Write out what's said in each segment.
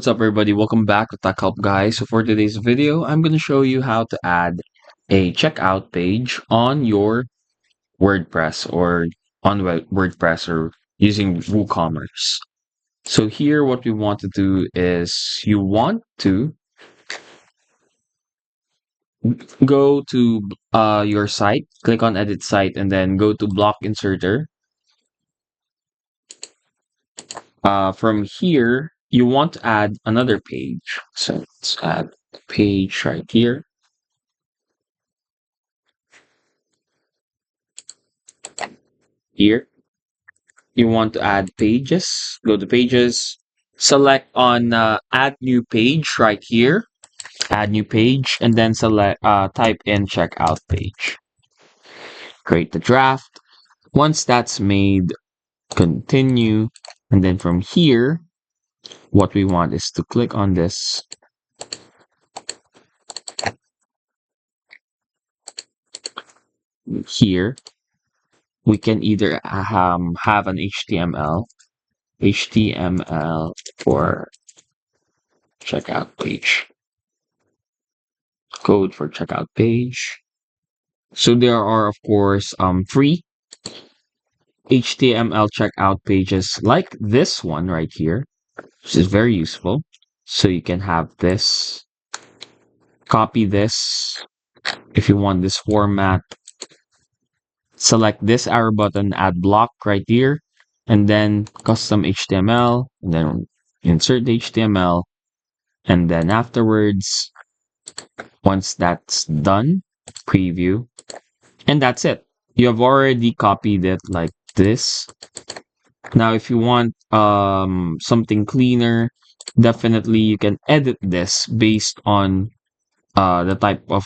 What's up, everybody? Welcome back to Tech Help Guys. So for today's video, I'm going to show you how to add a checkout page on your WordPress or on WordPress or using WooCommerce. So here, what we want to do is you want to go to your site, click on Edit Site, and then go to Block Inserter. From here, you want to add another page. So let's add a page right here. Here, you want to add pages. Go to Pages, select on Add New Page right here. Add New Page, and then select type in Checkout Page. Create the draft. Once that's made, continue, and then from here, what we want is to click on this. Here, we can either have an HTML for checkout page, code for checkout page. So there are, of course, free HTML checkout pages like this one right here, which is very useful. So you can have this, copy this if you want this format. Select this arrow button, add block right here, and then custom HTML, and then insert the HTML, and then afterwards, once that's done, preview, and that's it. You have already copied it like this. Now, if you want something cleaner, definitely you can edit this based on the type of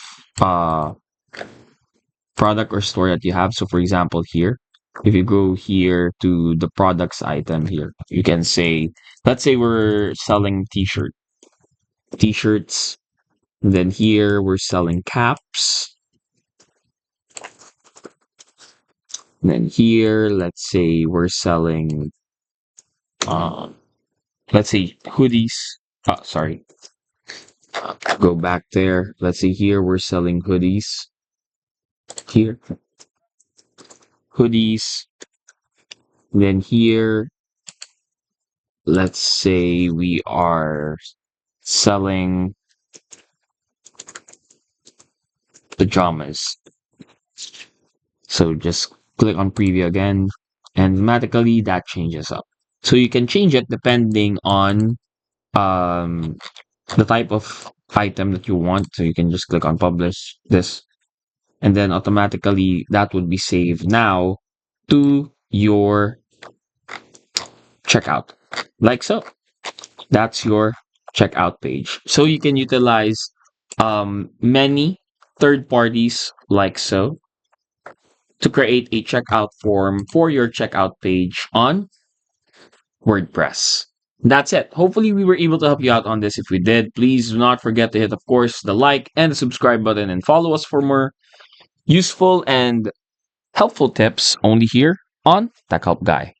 product or store that you have. So for example, here, if you go here to the products item here, you can say, let's say we're selling t-shirts. Then here we're selling caps. Then here, let's say we're selling, let's say hoodies. Sorry. Go back there. Let's see here, we're selling hoodies. Here. Hoodies. Then here, let's say we are selling pajamas. So just click on preview again, and automatically that changes up. So you can change it depending on the type of item that you want. So you can just click on publish this, and then automatically that would be saved now to your checkout, like so. That's your checkout page. So you can utilize many third parties like so to create a checkout form for your checkout page on WordPress. That's it. Hopefully we were able to help you out on this. If we did, please do not forget to hit, of course, the like and the subscribe button, and follow us for more useful and helpful tips only here on Tech Help Guy.